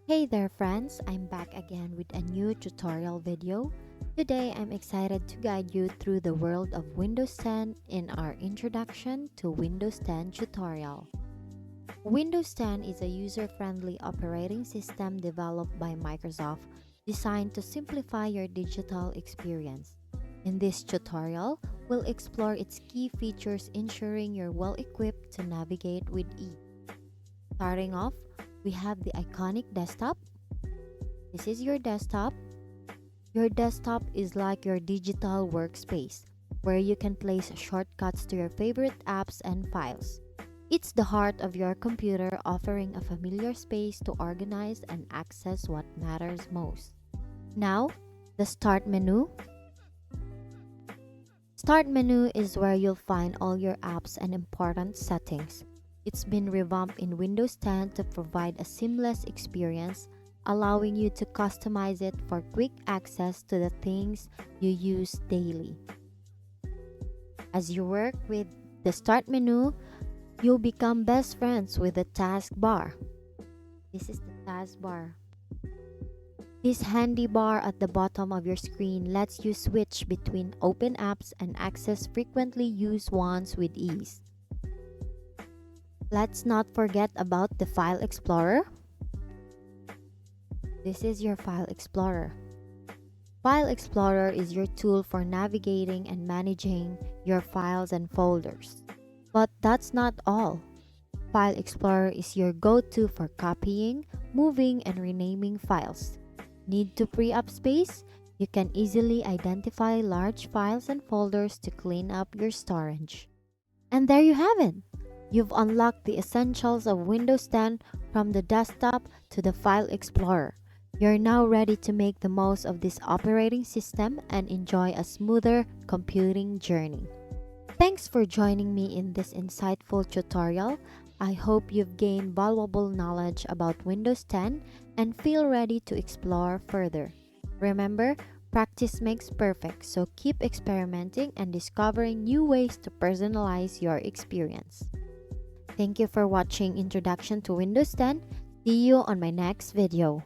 Hey there friends, I'm back again with a new tutorial video. Today I'm excited to guide you through the world of Windows 10 in our introduction to Windows 10 tutorial. Windows 10 is a user-friendly operating system developed by Microsoft designed to simplify your digital experience. In this tutorial, we'll explore its key features ensuring you're well equipped to navigate with ease. Starting off, we have the iconic desktop. This is your desktop. Your desktop is like your digital workspace, where you can place shortcuts to your favorite apps and files. It's the heart of your computer, offering a familiar space to organize and access what matters most. Now, the Start menu. Start menu is where you'll find all your apps and important settings. It's been revamped in Windows 10 to provide a seamless experience, allowing you to customize it for quick access to the things you use daily. As you work with the Start menu, you'll become best friends with the taskbar. This is the taskbar. This handy bar at the bottom of your screen lets you switch between open apps and access frequently used ones with ease. Let's not forget about the File Explorer. This is your File Explorer. File Explorer is your tool for navigating and managing your files and folders. But that's not all. File Explorer is your go-to for copying, moving, and renaming files. Need to free up space? You can easily identify large files and folders to clean up your storage. And there you have it! You've unlocked the essentials of Windows 10 from the desktop to the File Explorer. You're now ready to make the most of this operating system and enjoy a smoother computing journey. Thanks for joining me in this insightful tutorial. I hope you've gained valuable knowledge about Windows 10 and feel ready to explore further. Remember, practice makes perfect, so keep experimenting and discovering new ways to personalize your experience. Thank you for watching Introduction to Windows 10. See you on my next video.